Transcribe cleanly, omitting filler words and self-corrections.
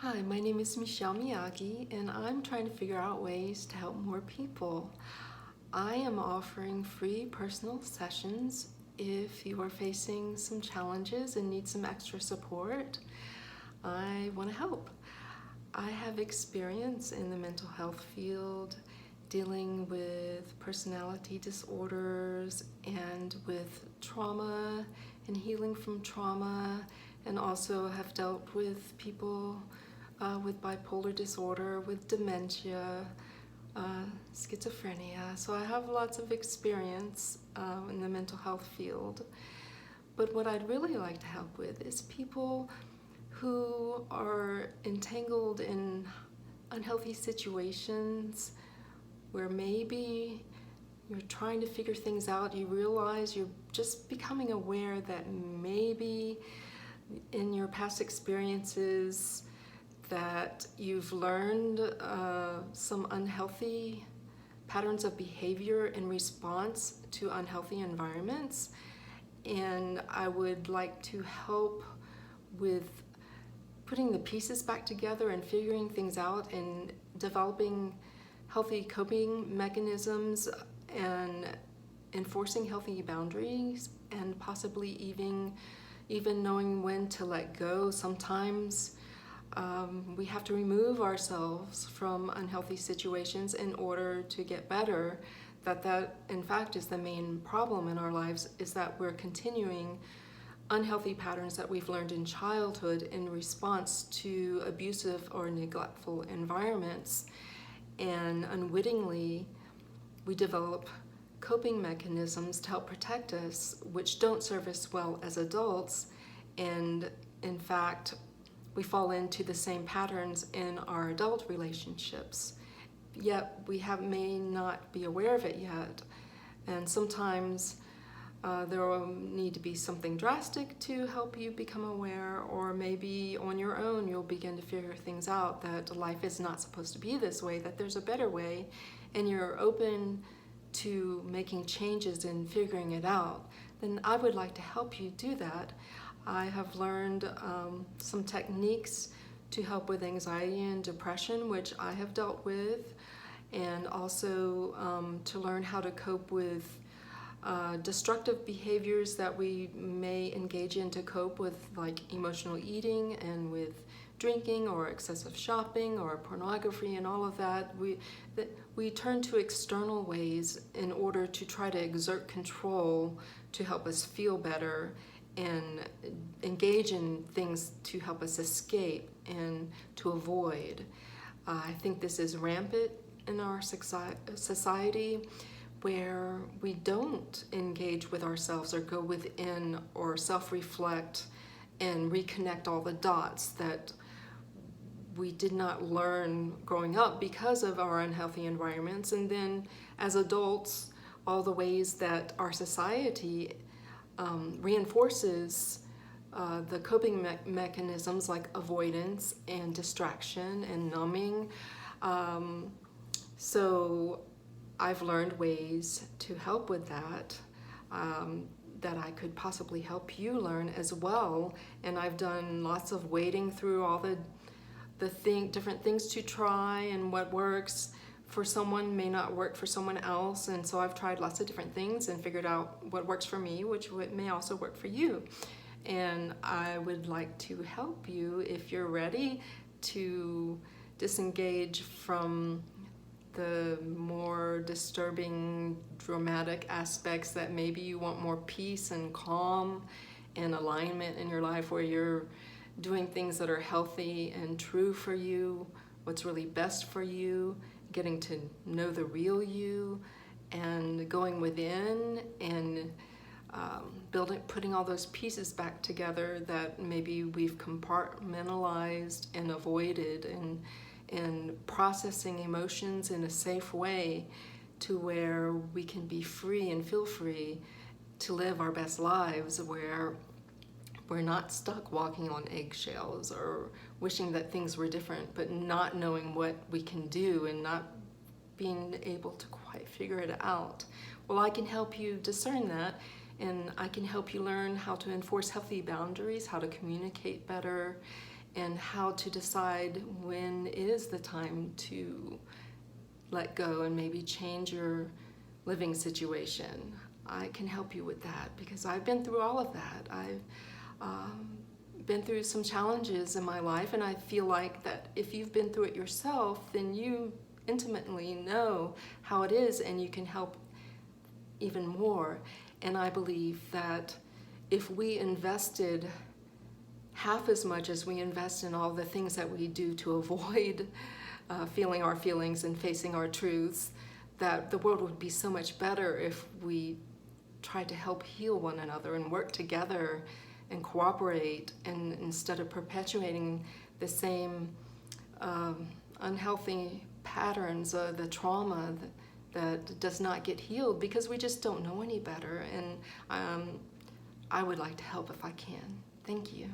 Hi, my name is Miyagi, and I'm trying to figure out ways to help more people. I am offering free personal sessions if you are facing some challenges and need some extra support. I want to help. I have experience in the mental health field dealing with personality disorders and with trauma and healing from trauma, and also have dealt with people with bipolar disorder, with dementia, schizophrenia. So I have lots of experience in the mental health field. But what I'd really like to help with is people who are entangled in unhealthy situations where maybe you're trying to figure things out. You realize you're just becoming aware that maybe in your past experiences that you've learned some unhealthy patterns of behavior in response to unhealthy environments. And I would like to help with putting the pieces back together and figuring things out and developing healthy coping mechanisms and enforcing healthy boundaries, and possibly even knowing when to let go. Sometimes we have to remove ourselves from unhealthy situations in order to get better. That in fact is the main problem in our lives, is that we're continuing unhealthy patterns that we've learned in childhood in response to abusive or neglectful environments. And unwittingly, we develop coping mechanisms to help protect us, which don't serve us well as adults. And in fact, we fall into the same patterns in our adult relationships, yet we may not be aware of it yet. And sometimes there will need to be something drastic to help you become aware, or maybe on your own you'll begin to figure things out, that life is not supposed to be this way, that there's a better way, and you're open to making changes and figuring it out. Then I would like to help you do that. I have learned some techniques to help with anxiety and depression, which I have dealt with, and also to learn how to cope with destructive behaviors that we may engage in to cope with, like emotional eating and with drinking or excessive shopping or pornography and all of that. We turn to external ways in order to try to exert control to help us feel better and engage in things to help us escape and to avoid. I think this is rampant in our society, where we don't engage with ourselves or go within or self-reflect and reconnect all the dots that we did not learn growing up because of our unhealthy environments. And then as adults, all the ways that our society reinforces the coping mechanisms like avoidance and distraction and numbing. So I've learned ways to help with that, that I could possibly help you learn as well. And I've done lots of wading through all the different things to try, and what works for someone may not work for someone else. And so I've tried lots of different things and figured out what works for me, which may also work for you. And I would like to help you, if you're ready, to disengage from the more disturbing, dramatic aspects, that maybe you want more peace and calm and alignment in your life, where you're doing things that are healthy and true for you, what's really best for you, getting to know the real you, and going within and putting all those pieces back together that maybe we've compartmentalized and avoided, and processing emotions in a safe way to where we can be free and feel free to live our best lives, where we're not stuck walking on eggshells or wishing that things were different, but not knowing what we can do and not being able to quite figure it out. Well, I can help you discern that, and I can help you learn how to enforce healthy boundaries, how to communicate better, and how to decide when is the time to let go and maybe change your living situation. I can help you with that because I've been through all of that. I've been through some challenges in my life, and I feel like that if you've been through it yourself, then you intimately know how it is and you can help even more. And I believe that if we invested half as much as we invest in all the things that we do to avoid feeling our feelings and facing our truths, that the world would be so much better if we tried to help heal one another and work together and cooperate, and instead of perpetuating the same unhealthy patterns of the trauma that does not get healed because we just don't know any better. And I would like to help if I can. Thank you.